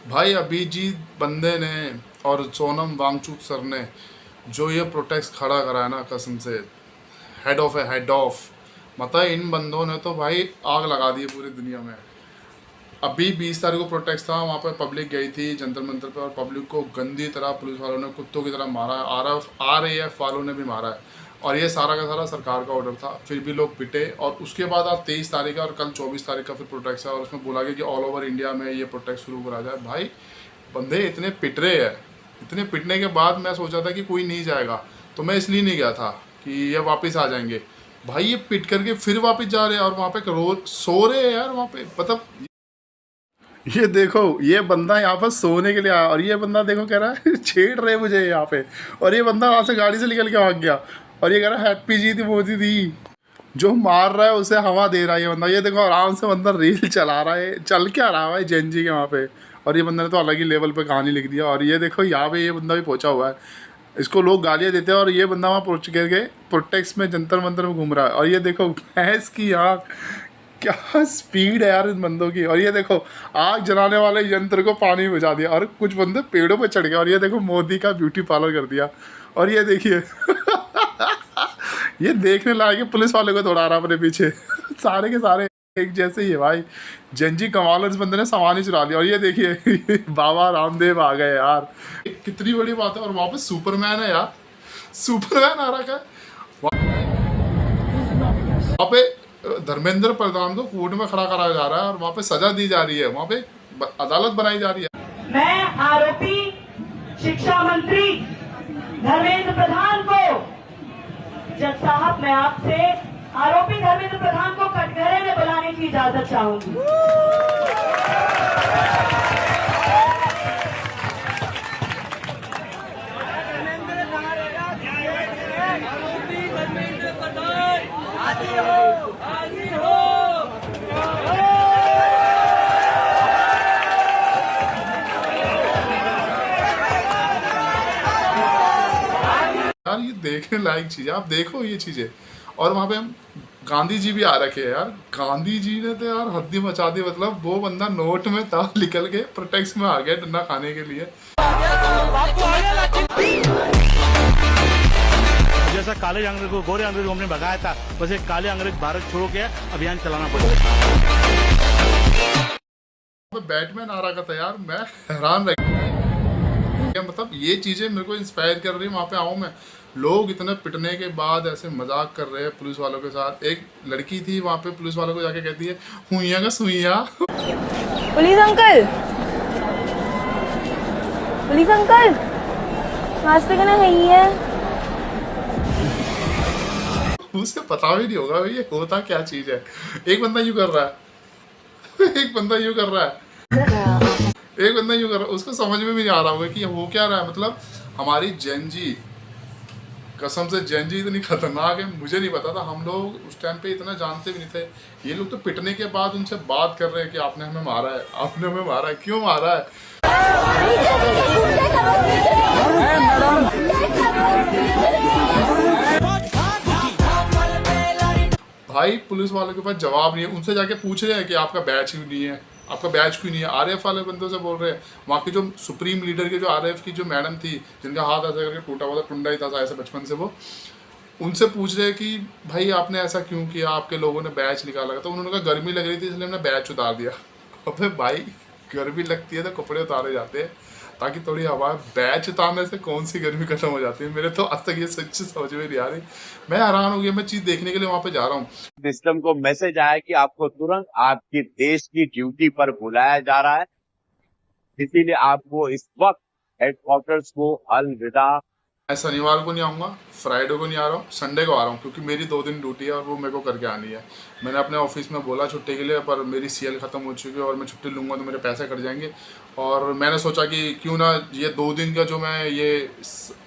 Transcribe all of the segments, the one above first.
भाई अभिजीत बंदे ने और सोनम वांगचुक सर ने जो ये प्रोटेस्ट खड़ा कराया ना, कसम से हेड ऑफ मतलब इन बंदों ने तो भाई आग लगा दी है पूरी दुनिया में। अभी 20 तारीख को प्रोटेस्ट था, वहाँ पे पब्लिक गई थी जंतर मंतर पे और पब्लिक को गंदी तरह पुलिस वालों ने कुत्तों की तरह मारा है। RAF वालों ने भी मारा है और ये सारा का सारा सरकार का ऑर्डर था, फिर भी लोग पिटे। और उसके बाद आज 23 तारीख है और कल 24 तारीख का फिर प्रोटेस्ट है और उसमें बोला गया कि ऑल ओवर इंडिया में ये प्रोटेस्ट शुरू करा जाए। भाई बंदे इतने पिट रहे हैं, इतने पिटने के बाद मैं सोचा था कि कोई नहीं जाएगा, तो मैं इसलिए नहीं गया था कि ये वापस आ जाएंगे। भाई ये पिट करके फिर वापस जा रहे हैं और वहाँ पे रो सो रहे हैं यार। वहाँ पे मतलब ये देखो, ये बंदा यहाँ पर सोने के लिए आया और ये बंदा देखो कह रहा है छेड़ रहे मुझे यहाँ पे, और ये बंदा वहाँ से गाड़ी से निकल के भाग गया और ये कह रहा है हैप्पी जी थी मोदी दी। जो मार रहा है उसे हवा दे रहा है ये बंदा। ये देखो आराम से बंदा रील चला रहा है, चल क्या रहा है भाई जेनजी के वहाँ पे। और ये बंदा ने तो अलग ही लेवल पे कहानी लिख दिया। और ये देखो यहाँ पे ये बंदा भी पहुंचा हुआ है, इसको लोग गालियाँ देते हैं और ये बंदा वहाँ पहुँच करके प्रोटेक्स में जंतर मंतर में घूम रहा है। और ये देखो भैंस की आँख, क्या स्पीड है यार इन बंदों की। और ये देखो आग जलाने वाले यंत्र को पानी में बुझा दिया और कुछ बंदे पेड़ों पे चढ़ गए। और ये देखो मोदी का ब्यूटी पार्लर कर दिया। और ये देखिए ये देखने लायक है, पुलिस वाले को दौड़ा रहा अपने पीछे सारे के सारे एक जैसे ही है भाई। जंजी कमाल, इस बंदे ने सामान ही चुरा लिया। और ये देखिए बाबा रामदेव आ गए यार, कितनी बड़ी बात है। और वहाँ पे सुपरमैन है यार, सुपरमैन आ रहा है वहाँ पे। धर्मेंद्र प्रधान को कोर्ट में खड़ा कराया जा रहा है और वहाँ पे सजा दी जा रही है, वहाँ पे अदालत बनाई जा रही है। मैं आरोपी शिक्षा मंत्री धर्मेंद्र प्रधान को, जज साहब मैं आपसे आरोपी धर्मेंद्र प्रधान को कटघरे में बुलाने की इजाजत चाहूंगी। यार ये देखने लायक चीज़ है, आप देखो ये चीज़ें। और वहाँ पे हम गांधी जी भी आ रखे हैं यार। गांधी जी ने तो यार हद्दी मचा दी, मतलब वो बंदा नोट में था निकल के प्रोटेक्स में आ गया डंडा खाने के लिए। जैसा काले अंग्रेज को गोरे अंग्रेज को हमने भगाया था, वैसे काले अंग्रेज भारत छोड़ो के अभियान चलाना पड़ेगा। बैटमैन आ रहा था यार, मैं हैरान रह गया। मतलब ये चीज़ें मेरे को इंस्पायर कर रही है। वहाँ पे आऊँ मैं, लोग इतने पिटने के बाद ऐसे मजाक कर रहे हैं पुलिस वालों के साथ। एक लड़की थी वहाँ पे पुलिस वालों को जाके कहती है हुइया का सुइया। पुलिस अंकल, पुलिस अंकल नाश्ते करना है ही है। उसे पता भी नहीं होगा भाई ये होता क्या चीज़ है। एक बंदा यूँ कर रहा है एक बंदा यूँ कर रहा है, एक बंदा यूँ कर रहा है, उसको समझ में भी नहीं आ रहा होगा कि ये हो क्या रहा है। मतलब हमारी जेनजी, कसम से जेनजी इतनी खतरनाक है, मुझे नहीं पता था। हम लोग उस टाइम पे इतना जानते भी नहीं थे। ये लोग तो पिटने के बाद उनसे बात कर रहे हैं कि आपने हमें मारा है, आपने हमें मारा है, क्यों मारा है। भाई पुलिस वालों के पास जवाब नहीं है, उनसे जाके पूछ रहे हैं कि आपका बैच क्यों नहीं है, आपका बैच क्यों नहीं है। RAF वाले बंदों से बोल रहे हैं, वहाँ की जो सुप्रीम लीडर के जो RAF की जो मैडम थी जिनका हाथ ऐसा करके टूटा हुआ था, टुंडा ही था ऐसे बचपन से, वो उनसे पूछ रहे हैं कि भाई आपने ऐसा क्यों किया, आपके लोगों ने बैच निकाला। तो उन्होंने कहा गर्मी लग रही थी इसलिए हमने बैच उतार दिया। अबे भाई गर्मी लगती है तो कपड़े उतारे जाते हैं ताकि थोड़ी हवा। बैच उतारने से कौन सी गर्मी खत्म हो जाती है। मेरे तो आज तक ये सच समझ में नहीं आ रही। मैं हैरान हो गया, मैं चीज देखने के लिए वहां पे जा रहा हूँ। सिस्टम को मैसेज आया कि आपको तुरंत आपके देश की ड्यूटी पर बुलाया जा रहा है, इसीलिए आपको इस वक्त हेडक्वार्टर्स को अलविदा। मैं शनिवार को नहीं आऊँगा, फ्राइडे को नहीं आ रहा हूँ, संडे को आ रहा हूँ क्योंकि मेरी 2 दिन ड्यूटी है और वो मेरे को करके आनी है। मैंने अपने ऑफिस में बोला छुट्टी के लिए, पर मेरी CL ख़त्म हो चुकी है और मैं छुट्टी लूँगा तो मेरे पैसे कट जाएंगे। और मैंने सोचा कि क्यों ना ये 2 दिन का जो मैं ये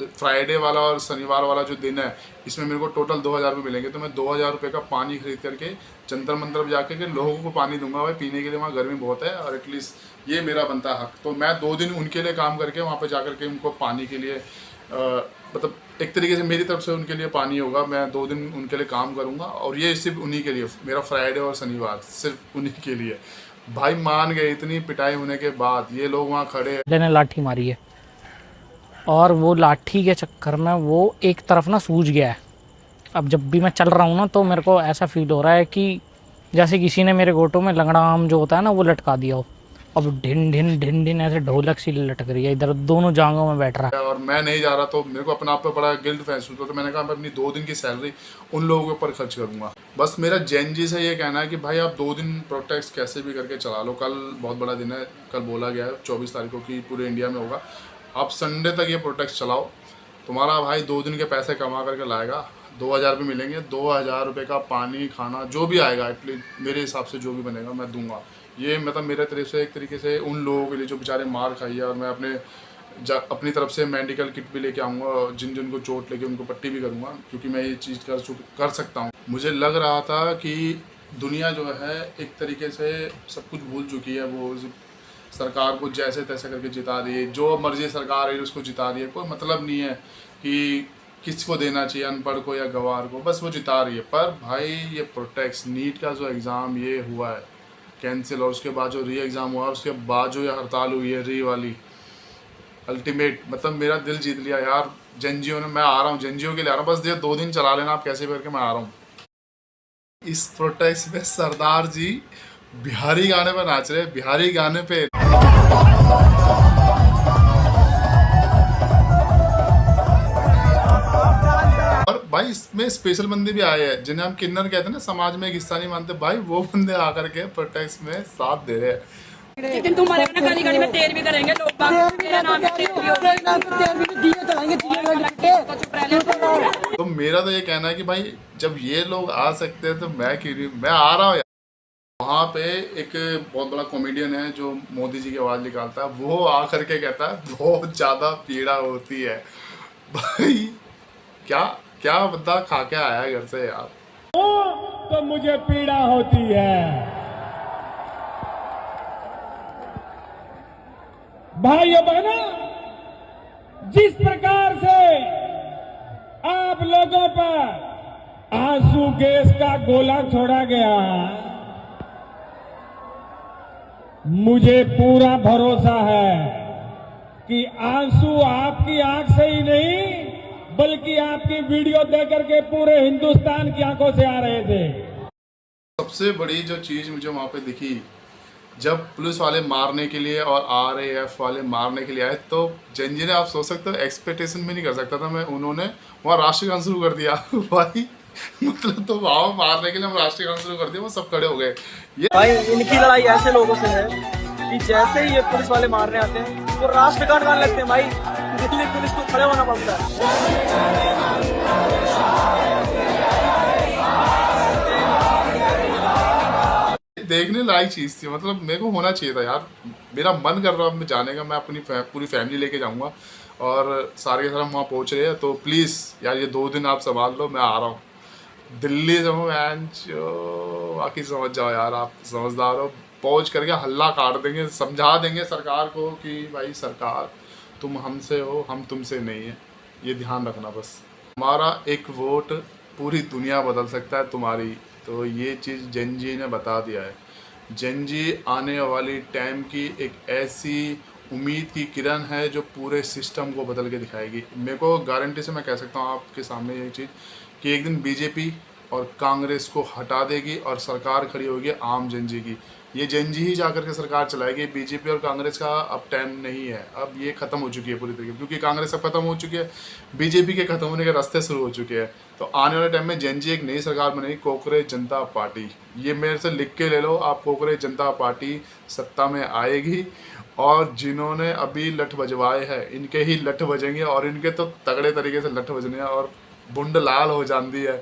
फ्राइडे वाला और शनिवार वाला जो दिन है, इसमें मेरे को टोटल 2000 रुपये मिलेंगे। तो मैं 2000 रुपये का पानी खरीद करके जंतर मंतर जाके के लोगों को पानी दूंगा भाई पीने के लिए। वहाँ गर्मी बहुत है और एटलीस्ट ये मेरा बनता है हक। तो मैं 2 दिन उनके लिए काम करके वहाँ पर जा करके उनको पानी के लिए मतलब एक तरीके से मेरी तरफ से उनके लिए पानी होगा। मैं 2 दिन उनके लिए काम करूंगा और ये सिर्फ उन्हीं के लिए, मेरा फ्राइडे और शनिवार सिर्फ उन्हीं के लिए। भाई मान गए, इतनी पिटाई होने के बाद ये लोग वहाँ खड़े हैं। ने लाठी मारी है और वो लाठी के चक्कर में वो एक तरफ ना सूज गया है। अब जब भी मैं चल रहा हूँ ना तो मेरे को ऐसा फील हो रहा है कि जैसे किसी ने मेरे घोटों में लंगड़ा आम जो होता है ना वो लटका दिया हो। अब ढिन ढिन ढिन ढिन ऐसे ढोलक सी लटक रही है, इधर दोनों जांघों में बैठ रहा है। और मैं नहीं जा रहा तो मेरे को अपने आप पे बड़ा गिल्ट महसूस होता, तो मैंने कहा मैं अपनी 2 दिन की सैलरी उन लोगों के ऊपर खर्च करूंगा। बस मेरा जैन जी से ये कहना है कि भाई आप 2 दिन प्रोटेस्ट कैसे भी करके चला लो। कल बहुत बड़ा दिन है, कल बोला गया है 24 तारीख को कि पूरे इंडिया में होगा। आप संडे तक ये प्रोटेस्ट चलाओ, तुम्हारा भाई 2 दिन के पैसे कमा करके लाएगा, 2000 रुपये मिलेंगे। 2000 रुपये का पानी खाना जो भी आएगा एटलीस्ट मेरे हिसाब से जो भी बनेगा मैं दूंगा। ये मतलब मेरे तरफ से एक तरीके से उन लोगों के लिए जो बेचारे मार खाई है, और मैं अपनी तरफ से मेडिकल किट भी लेके आऊँगा, जिन को चोट लगी उनको पट्टी भी करूँगा, क्योंकि मैं ये चीज़ कर सकता हूँ। मुझे लग रहा था कि दुनिया जो है एक तरीके से सब कुछ भूल चुकी है, वो सरकार को जैसे तैसे करके जिता रही है, जो मर्जी सरकार है उसको जिता रही है। कोई मतलब नहीं है कि किसको देना चाहिए, अनपढ़ को या गवार को, बस वो जिता रही है। पर भाई ये प्रोटेक्ट नीट का जो एग्ज़ाम ये हुआ है कैंसिल, और उसके बाद जो री एग्ज़ाम हुआ, उसके बाद जो ये हड़ताल हुई है री वाली, अल्टीमेट मतलब मेरा दिल जीत लिया यार जेनजीओ ने। मैं आ रहा हूँ, जेनजीओ के लिए आ रहा हूँ, बस ये 2 दिन चला लेना आप कैसे भी करके, मैं आ रहा हूँ। इस प्रोटेस्ट में सरदार जी बिहारी गाने पर नाच रहे, बिहारी गाने पे। और भाई इसमें स्पेशल बंदे भी आए हैं जिन्हें हम किन्नर कहते हैं ना, समाज में एक हिस्सा नहीं मानते, भाई वो बंदे आकर के प्रोटेस्ट में साथ दे रहे हैं। लेकिन तुम्हारे ना गाड़ी गाड़ी में तेल भी करेंगे लोग, मेरा नाम भी तेल भी होगा, तो मेरा तो ये कहना है कि भाई जब ये लोग आ सकते हैं तो मैं क्यों नहीं, मैं आ रहा हूँ। वहाँ पे एक बहुत बड़ा कॉमेडियन है जो मोदी जी की आवाज़ निकालता है, वो आकर के कहता है बहुत ज़्यादा पीड़ा होती है। भाई क्या क्या बंदा खा के आया है घर से यार। तो मुझे पीड़ा होती है भाइयों बहनों, जिस प्रकार से आप लोगों पर आंसू गैस का गोला छोड़ा गया, मुझे पूरा भरोसा है कि आंसू आपकी आंख से ही नहीं बल्कि आपकी वीडियो देख करके पूरे हिंदुस्तान की आंखों से आ रहे थे। सबसे बड़ी जो चीज़ मुझे वहाँ पे दिखी, जब पुलिस वाले मारने के लिए और RAF वाले मारने के लिए आए, तो जेनजी ने, आप सोच सकते हो, एक्सपेक्टेशन भी नहीं कर सकता था मैं, उन्होंने वहाँ राष्ट्रगान शुरू कर दिया। भाई मतलब तो वहाँ मारने के लिए हम राष्ट्रगान शुरू कर दिया, वो सब खड़े हो गए। ये भाई इनकी लड़ाई ऐसे लोगों से है कि जैसे ही ये पुलिस वाले मारने आते हैं वो राष्ट्रगान गाने लगते हैं। भाई दिल्ली पुलिस को खड़े होना पड़ता है। देखने लायक चीज़ थी, मतलब मेरे को होना चाहिए था यार। मेरा मन कर रहा है जाने का, मैं अपनी पूरी फैमिली लेके जाऊंगा, और सारे के सारे हम वहाँ पहुँच रहे हैं। तो प्लीज़ यार ये 2 दिन आप संभाल लो, मैं आ रहा हूँ दिल्ली से। बाकी समझ जाओ यार, आप समझदार हो, पहुँच करके हल्ला काट देंगे, समझा देंगे सरकार को कि भाई सरकार तुम हमसे हो, हम तुमसे नहीं है, ये ध्यान रखना। बस हमारा एक वोट पूरी दुनिया बदल सकता है तुम्हारी, तो ये चीज़ जेनजी ने बता दिया है। जेनजी आने वाली टाइम की एक ऐसी उम्मीद की किरण है जो पूरे सिस्टम को बदल के दिखाएगी। मेरे को गारंटी से मैं कह सकता हूँ आपके सामने ये चीज़ कि एक दिन बीजेपी और कांग्रेस को हटा देगी और सरकार खड़ी होगी आम जेनजी की। ये जेनजी ही जाकर के सरकार चलाएगी, बीजेपी और कांग्रेस का अब टाइम नहीं है, अब ये ख़त्म हो चुकी है पूरी तरीके से, क्योंकि कांग्रेस अब खत्म हो चुकी है, बीजेपी के ख़त्म होने के रास्ते शुरू हो चुके हैं। तो आने वाले टाइम में जेनजी एक नई सरकार बनेगी, कांग्रेस जनता पार्टी। ये मेरे से लिख के ले लो आप, कांग्रेस जनता पार्टी सत्ता में आएगी, और जिन्होंने अभी लठ बजवाए हैं इनके ही लठ बजेंगे, और इनके तो तगड़े तरीके से लठ बजने हैं और बुंड लाल हो जाती है।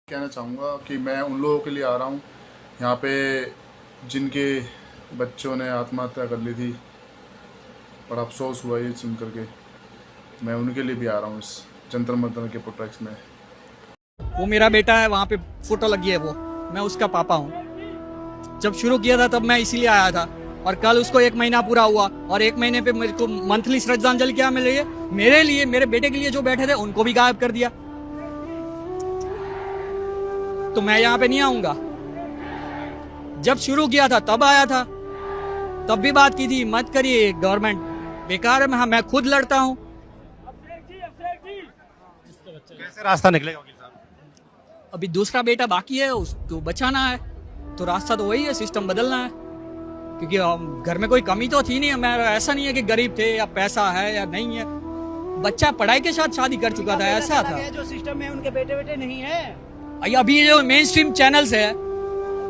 कहना चाहूँगा कि मैं उन लोगों के लिए आ रहा हूँ यहाँ पे जिनके बच्चों ने आत्महत्या कर ली थी, बड़ा अफसोस हुआ ये सुन करके। मैं उनके लिए भी आ रहा हूँ इस जंतर मंतर के प्रोटेक्ट में। वो मेरा बेटा है, वहाँ पे फोटो लगी है, वो मैं उसका पापा हूँ। जब शुरू किया था तब मैं इसीलिए आया था, और कल उसको 1 महीना पूरा हुआ, और 1 महीने पे मेरे को मंथली श्रद्धांजलि क्या मिल रही है, मेरे लिए, मेरे बेटे के लिए जो बैठे थे उनको भी गायब कर दिया। तो मैं यहाँ पे नहीं आऊंगा। जब शुरू किया था तब आया था, तब भी बात की थी मत करिए, गवर्नमेंट बेकार है। मैं खुद लड़ता हूँ। कैसे रास्ता निकलेगा वकील साहब? अभी दूसरा बेटा बाकी है, उसको बचाना है, तो रास्ता तो वही है, सिस्टम बदलना है। क्योंकि घर में कोई कमी तो थी नहीं, मैं ऐसा नहीं है कि गरीब थे या पैसा है या नहीं है। बच्चा पढ़ाई के साथ शादी कर चुका था, ऐसा था। जो सिस्टम में उनके बेटे बेटे नहीं है। अभी जो मेन स्ट्रीम चैनल्स है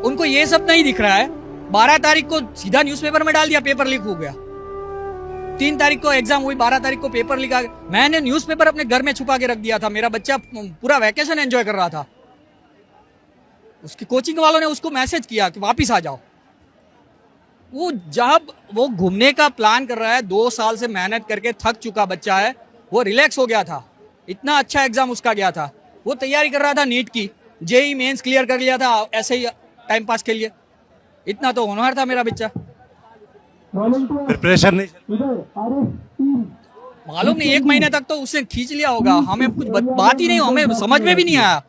उनको ये सब नहीं दिख रहा है। 12 तारीख को सीधा न्यूज़पेपर में डाल दिया, पेपर लीक हो गया। 3 तारीख को एग्जाम हुई, 12 तारीख को पेपर लीक आ गया। मैंने न्यूज़पेपर अपने घर में छुपा के रख दिया था। मेरा बच्चा पूरा वैकेशन एंजॉय कर रहा था। उसकी कोचिंग वालों ने उसको मैसेज किया कि वापिस आ जाओ। वो जब वो घूमने का प्लान कर रहा है, 2 साल से मेहनत करके थक चुका बच्चा है, वो रिलैक्स हो गया था। इतना अच्छा एग्जाम उसका गया था। वो तैयारी कर रहा था नीट की, जेई मेंस क्लियर कर लिया था ऐसे ही टाइम पास के लिए। इतना तो होनहार था मेरा बच्चा। प्रिपरेशन नहीं मालूम नहीं, 1 महीने तक तो उसने खींच लिया होगा। हमें कुछ बात ही नहीं, हमें समझ में भी नहीं आया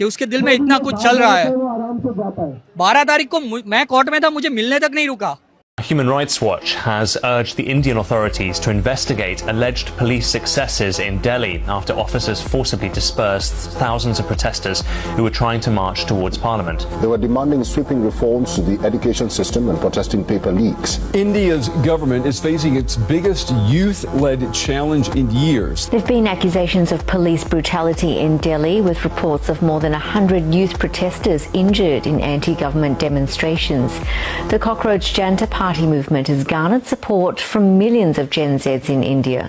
कि उसके दिल में इतना कुछ चल रहा है। 12 तारीख को मैं कोर्ट में था, मुझे मिलने तक नहीं रुका। Human Rights Watch has urged the Indian authorities to investigate alleged police excesses in Delhi after officers forcibly dispersed thousands of protesters who were trying to march towards Parliament. They were demanding sweeping reforms to the education system and protesting paper leaks. India's government is facing its biggest youth-led challenge in years. There have been accusations of police brutality in Delhi, with reports of more than 100 youth protesters injured in anti-government demonstrations. The Cockroach Janta Party movement has garnered support from millions of Gen Zs in India.